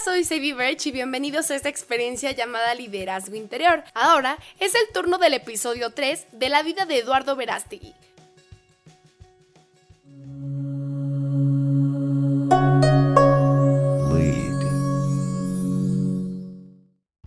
soy Sadie Birch y bienvenidos a esta experiencia llamada Liderazgo Interior. Ahora es el turno del episodio 3 de la vida de Eduardo Verástegui.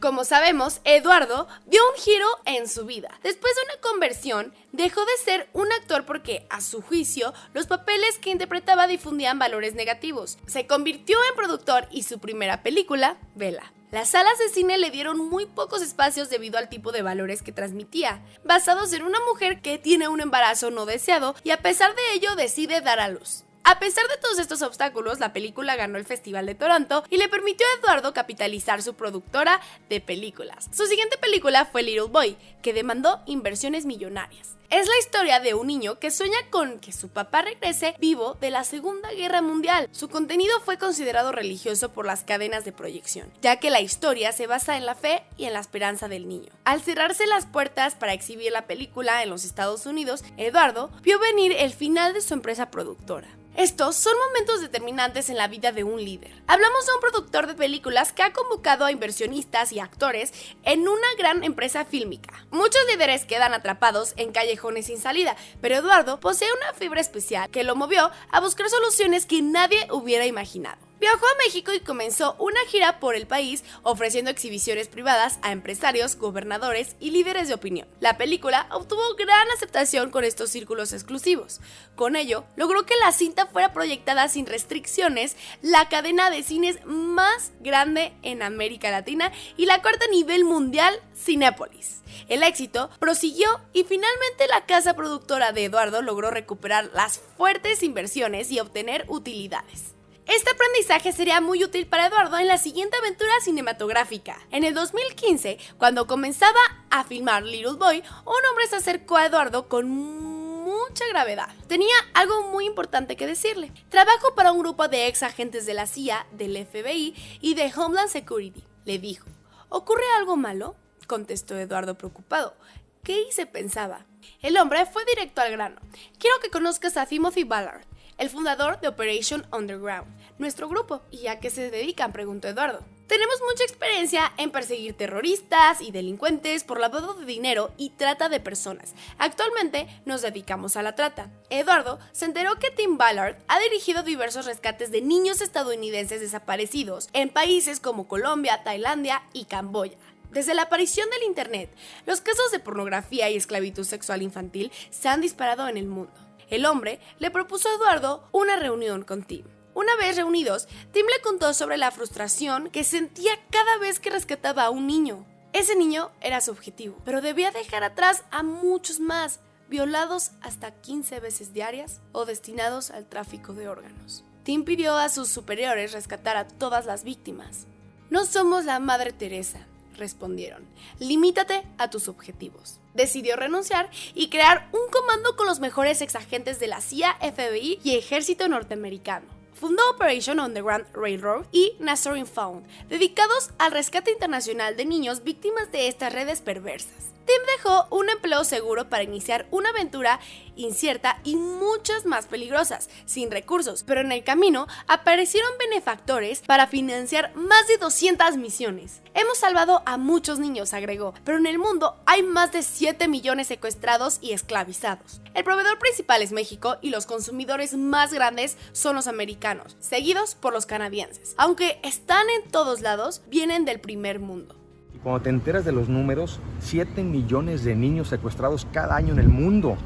Como sabemos, Eduardo dio un giro en su vida. Después de una conversión, dejó de ser un actor porque, a su juicio, los papeles que interpretaba difundían valores negativos. Se convirtió en productor y su primera película, Vela. Las salas de cine le dieron muy pocos espacios debido al tipo de valores que transmitía, basados en una mujer que tiene un embarazo no deseado y a pesar de ello decide dar a luz. A pesar de todos estos obstáculos, la película ganó el Festival de Toronto y le permitió a Eduardo capitalizar su productora de películas. Su siguiente película fue Little Boy, que demandó inversiones millonarias. Es la historia de un niño que sueña con que su papá regrese vivo de la Segunda Guerra Mundial. Su contenido fue considerado religioso por las cadenas de proyección, ya que la historia se basa en la fe y en la esperanza del niño. Al cerrarse las puertas para exhibir la película en los Estados Unidos, Eduardo vio venir el final de su empresa productora. Estos son momentos determinantes en la vida de un líder. Hablamos de un productor de películas que ha convocado a inversionistas y actores en una gran empresa fílmica. Muchos líderes quedan atrapados en callejones sin salida, pero Eduardo posee una fibra especial que lo movió a buscar soluciones que nadie hubiera imaginado. Viajó a México y comenzó una gira por el país ofreciendo exhibiciones privadas a empresarios, gobernadores y líderes de opinión. La película obtuvo gran aceptación con estos círculos exclusivos. Con ello, logró que la cinta fuera proyectada sin restricciones, la cadena de cines más grande en América Latina y la cuarta a nivel mundial, Cinépolis. El éxito prosiguió y finalmente la casa productora de Eduardo logró recuperar las fuertes inversiones y obtener utilidades. Este aprendizaje sería muy útil para Eduardo en la siguiente aventura cinematográfica. En el 2015, cuando comenzaba a filmar Little Boy, un hombre se acercó a Eduardo con mucha gravedad. Tenía algo muy importante que decirle. Trabajo para un grupo de ex agentes de la CIA, del FBI y de Homeland Security, le dijo. ¿Ocurre algo malo?, contestó Eduardo preocupado. ¿Qué hice?, pensaba. El hombre fue directo al grano. Quiero que conozcas a Timothy Ballard, el fundador de Operation Underground, nuestro grupo. ¿Y a qué se dedican?, preguntó Eduardo. Tenemos mucha experiencia en perseguir terroristas y delincuentes por lavado de dinero y trata de personas. Actualmente nos dedicamos a la trata. Eduardo se enteró que Tim Ballard ha dirigido diversos rescates de niños estadounidenses desaparecidos en países como Colombia, Tailandia y Camboya. Desde la aparición del Internet, los casos de pornografía y esclavitud sexual infantil se han disparado en el mundo. El hombre le propuso a Eduardo una reunión con Tim. Una vez reunidos, Tim le contó sobre la frustración que sentía cada vez que rescataba a un niño. Ese niño era su objetivo, pero debía dejar atrás a muchos más, violados hasta 15 veces diarias o destinados al tráfico de órganos. Tim pidió a sus superiores rescatar a todas las víctimas. No somos la Madre Teresa, respondieron. Limítate a tus objetivos. Decidió renunciar y crear un comando con los mejores exagentes de la CIA, FBI y Ejército norteamericano. Fundó Operation Underground Railroad y Nazarene Fund, dedicados al rescate internacional de niños víctimas de estas redes perversas. Tim dejó un empleo seguro para iniciar una aventura incierta y muchas más peligrosas, sin recursos, pero en el camino aparecieron benefactores para financiar más de 200 misiones. Hemos salvado a muchos niños, agregó, pero en el mundo hay más de 7 millones secuestrados y esclavizados. El proveedor principal es México y los consumidores más grandes son los americanos, seguidos por los canadienses. Aunque están en todos lados, vienen del primer mundo. Cuando te enteras de los números, 7 millones de niños secuestrados cada año en el mundo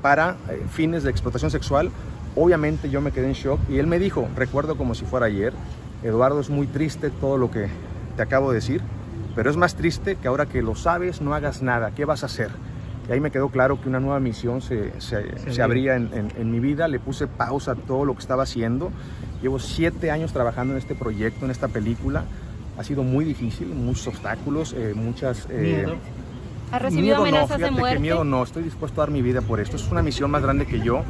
para fines de explotación sexual, obviamente yo me quedé en shock y él me dijo, recuerdo como si fuera ayer, Eduardo, es muy triste todo lo que te acabo de decir, pero es más triste que ahora que lo sabes no hagas nada, ¿qué vas a hacer? Y ahí me quedó claro que una nueva misión se abría en mi vida, le puse pausa a todo lo que estaba haciendo, llevo 7 años trabajando en este proyecto, en esta película. Ha sido muy difícil, muchos obstáculos, muchas... ¿Miedo? ¿Has recibido amenazas de muerte? Que miedo no, estoy dispuesto a dar mi vida por esto. Es una misión más grande que yo.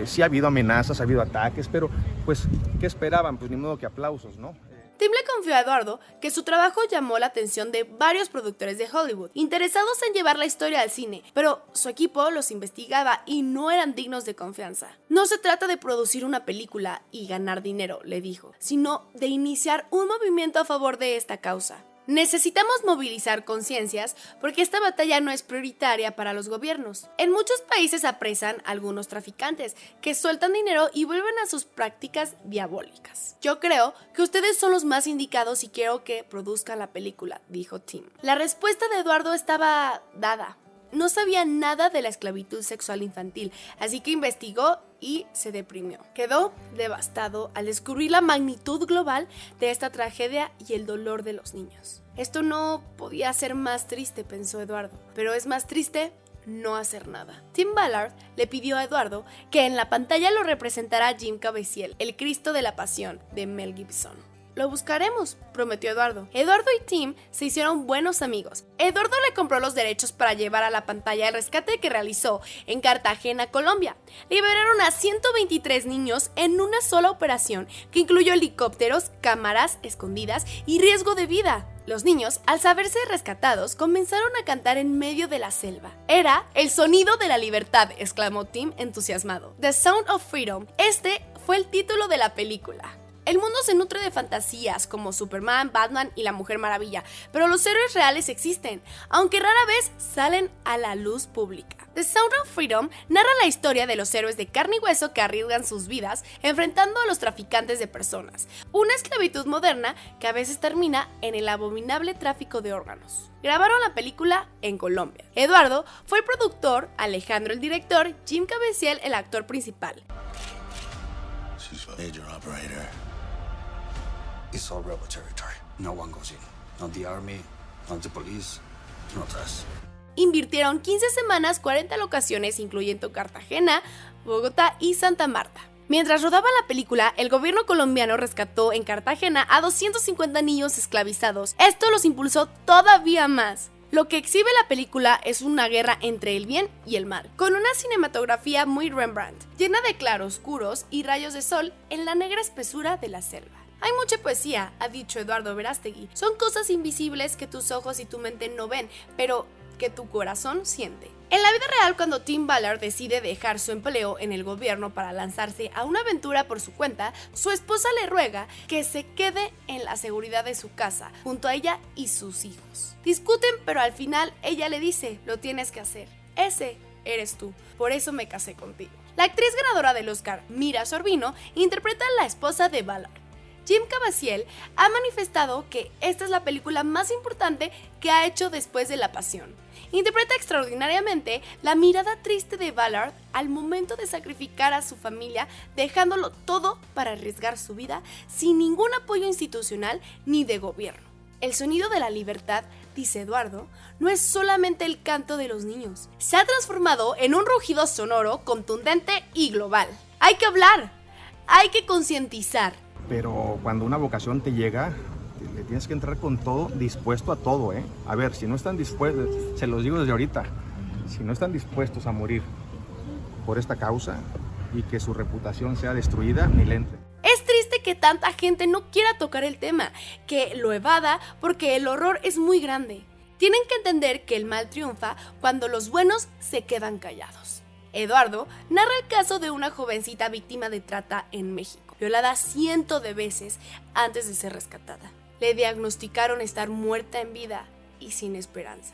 Sí ha habido amenazas, ha habido ataques, pero pues, ¿qué esperaban? Pues ni modo que aplausos, ¿no? Tim le confió a Eduardo que su trabajo llamó la atención de varios productores de Hollywood, interesados en llevar la historia al cine, pero su equipo los investigaba y no eran dignos de confianza. No se trata de producir una película y ganar dinero, le dijo, sino de iniciar un movimiento a favor de esta causa. Necesitamos movilizar conciencias porque esta batalla no es prioritaria para los gobiernos. En muchos países apresan a algunos traficantes que sueltan dinero y vuelven a sus prácticas diabólicas. Yo creo que ustedes son los más indicados y quiero que produzcan la película, dijo Tim. La respuesta de Eduardo estaba dada. No sabía nada de la esclavitud sexual infantil, así que investigó y se deprimió. Quedó devastado al descubrir la magnitud global de esta tragedia y el dolor de los niños. Esto no podía ser más triste, pensó Eduardo, pero es más triste no hacer nada. Tim Ballard le pidió a Eduardo que en la pantalla lo representara Jim Caviezel, el Cristo de la Pasión de Mel Gibson. Lo buscaremos, prometió Eduardo. Eduardo y Tim se hicieron buenos amigos. Eduardo le compró los derechos para llevar a la pantalla el rescate que realizó en Cartagena, Colombia. Liberaron a 123 niños en una sola operación que incluyó helicópteros, cámaras escondidas y riesgo de vida. Los niños, al saberse rescatados, comenzaron a cantar en medio de la selva. Era el sonido de la libertad, exclamó Tim entusiasmado. The Sound of Freedom. Este fue el título de la película. El mundo se nutre de fantasías como Superman, Batman y la Mujer Maravilla, pero los héroes reales existen, aunque rara vez salen a la luz pública. The Sound of Freedom narra la historia de los héroes de carne y hueso que arriesgan sus vidas enfrentando a los traficantes de personas, una esclavitud moderna que a veces termina en el abominable tráfico de órganos. Grabaron la película en Colombia. Eduardo fue el productor, Alejandro el director, Jim Caviezel el actor principal. It's all rebel territory. No one goes in. Not the army, not the police, not us. Invirtieron 15 semanas, 40 locaciones, incluyendo Cartagena, Bogotá y Santa Marta. Mientras rodaba la película, el gobierno colombiano rescató en Cartagena a 250 niños esclavizados. Esto los impulsó todavía más. Lo que exhibe la película es una guerra entre el bien y el mal, con una cinematografía muy Rembrandt, llena de claroscuros y rayos de sol en la negra espesura de la selva. Hay mucha poesía, ha dicho Eduardo Verástegui. Son cosas invisibles que tus ojos y tu mente no ven, pero que tu corazón siente. En la vida real, cuando Tim Ballard decide dejar su empleo en el gobierno para lanzarse a una aventura por su cuenta, su esposa le ruega que se quede en la seguridad de su casa, junto a ella y sus hijos. Discuten, pero al final ella le dice, lo tienes que hacer. Ese eres tú, por eso me casé contigo. La actriz ganadora del Oscar, Mira Sorvino, interpreta a la esposa de Ballard. Jim Caviezel ha manifestado que esta es la película más importante que ha hecho después de La Pasión. Interpreta extraordinariamente la mirada triste de Ballard al momento de sacrificar a su familia, dejándolo todo para arriesgar su vida sin ningún apoyo institucional ni de gobierno. El sonido de la libertad, dice Eduardo, no es solamente el canto de los niños. Se ha transformado en un rugido sonoro, contundente y global. Hay que hablar, hay que concientizar. Pero cuando una vocación te llega, le tienes que entrar con todo, dispuesto a todo, ¿eh? A ver, si no están dispuestos, se los digo desde ahorita, si no están dispuestos a morir por esta causa y que su reputación sea destruida, ni le entre. Es triste que tanta gente no quiera tocar el tema, que lo evada porque el horror es muy grande. Tienen que entender que el mal triunfa cuando los buenos se quedan callados. Eduardo narra el caso de una jovencita víctima de trata en México, violada cientos de veces antes de ser rescatada. Le diagnosticaron estar muerta en vida y sin esperanza.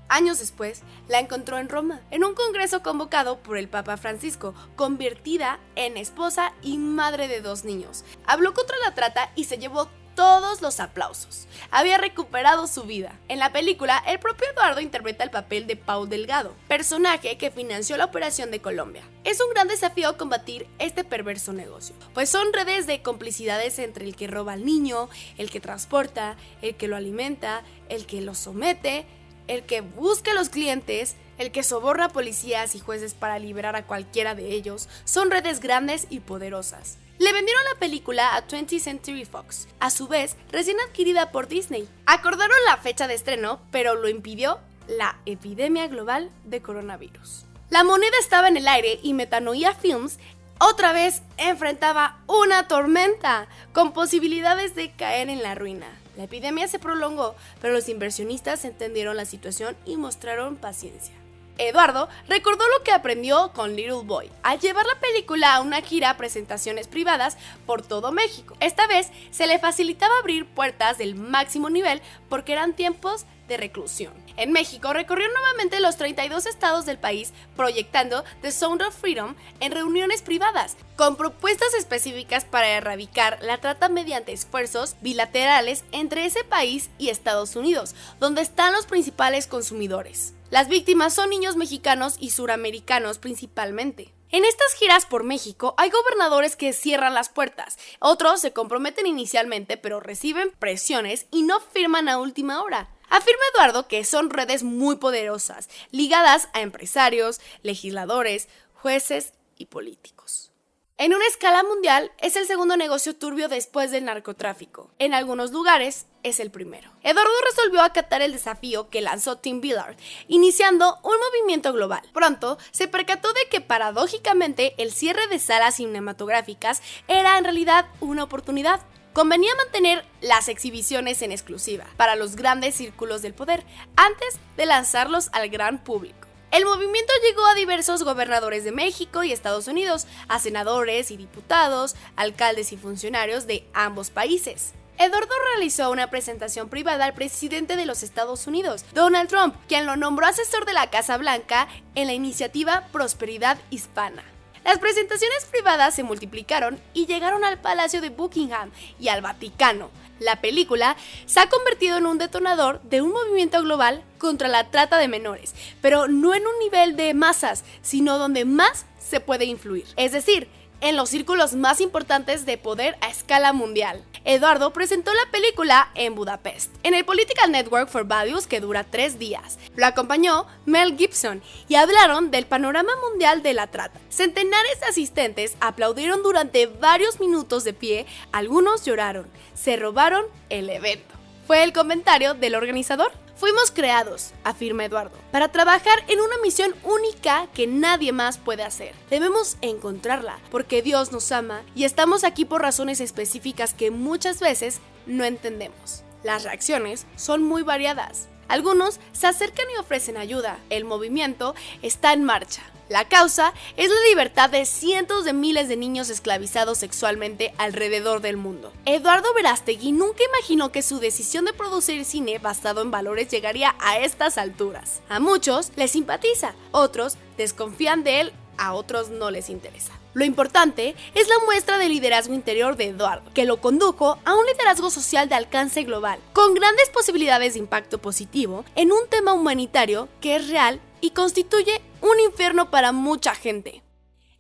Años después, la encontró en Roma, en un congreso convocado por el Papa Francisco, convertida en esposa y madre de 2 niños. Habló contra la trata y se llevó todos los aplausos. Había recuperado su vida. En la película, el propio Eduardo interpreta el papel de Paul Delgado, personaje que financió la operación de Colombia. Es un gran desafío combatir este perverso negocio, pues son redes de complicidades entre el que roba al niño, el que transporta, el que lo alimenta, el que lo somete, el que busca a los clientes, el que soborna a policías y jueces para liberar a cualquiera de ellos. Son redes grandes y poderosas. Le vendieron la película a 20th Century Fox, a su vez recién adquirida por Disney. Acordaron la fecha de estreno, pero lo impidió la epidemia global de coronavirus. La moneda estaba en el aire y Metanoia Films otra vez enfrentaba una tormenta, con posibilidades de caer en la ruina. La epidemia se prolongó, pero los inversionistas entendieron la situación y mostraron paciencia. Eduardo recordó lo que aprendió con Little Boy al llevar la película a una gira a presentaciones privadas por todo México. Esta vez se le facilitaba abrir puertas del máximo nivel porque eran tiempos de reclusión. En México recorrió nuevamente los 32 estados del país proyectando The Sound of Freedom en reuniones privadas, con propuestas específicas para erradicar la trata mediante esfuerzos bilaterales entre ese país y Estados Unidos, donde están los principales consumidores. Las víctimas son niños mexicanos y suramericanos principalmente. En estas giras por México hay gobernadores que cierran las puertas, otros se comprometen inicialmente pero reciben presiones y no firman a última hora. Afirma Eduardo que son redes muy poderosas, ligadas a empresarios, legisladores, jueces y políticos. En una escala mundial, es el segundo negocio turbio después del narcotráfico. En algunos lugares, es el primero. Eduardo resolvió acatar el desafío que lanzó Tim Ballard, iniciando un movimiento global. Pronto, se percató de que paradójicamente el cierre de salas cinematográficas era en realidad una oportunidad. Convenía mantener las exhibiciones en exclusiva para los grandes círculos del poder antes de lanzarlos al gran público. El movimiento llegó a diversos gobernadores de México y Estados Unidos, a senadores y diputados, alcaldes y funcionarios de ambos países. Eduardo realizó una presentación privada al presidente de los Estados Unidos, Donald Trump, quien lo nombró asesor de la Casa Blanca en la iniciativa Prosperidad Hispana. Las presentaciones privadas se multiplicaron y llegaron al Palacio de Buckingham y al Vaticano. La película se ha convertido en un detonador de un movimiento global contra la trata de menores, pero no en un nivel de masas, sino donde más se puede influir, es decir, en los círculos más importantes de poder a escala mundial. Eduardo presentó la película en Budapest, en el Political Network for Values, que dura 3 días. Lo acompañó Mel Gibson y hablaron del panorama mundial de la trata. Centenares de asistentes aplaudieron durante varios minutos de pie, algunos lloraron, se robaron el evento. Fue el comentario del organizador. Fuimos creados, afirma Eduardo, para trabajar en una misión única que nadie más puede hacer. Debemos encontrarla, porque Dios nos ama y estamos aquí por razones específicas que muchas veces no entendemos. Las reacciones son muy variadas. Algunos se acercan y ofrecen ayuda. El movimiento está en marcha. La causa es la libertad de cientos de miles de niños esclavizados sexualmente alrededor del mundo. Eduardo Verástegui nunca imaginó que su decisión de producir cine basado en valores llegaría a estas alturas. A muchos les simpatiza, otros desconfían de él, a otros no les interesa. Lo importante es la muestra de liderazgo interior de Eduardo, que lo condujo a un liderazgo social de alcance global, con grandes posibilidades de impacto positivo en un tema humanitario que es real y constituye un infierno para mucha gente.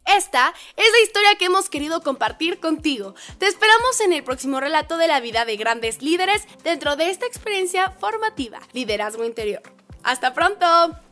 Esta es la historia que hemos querido compartir contigo. Te esperamos en el próximo relato de la vida de grandes líderes dentro de esta experiencia formativa, Liderazgo Interior. ¡Hasta pronto!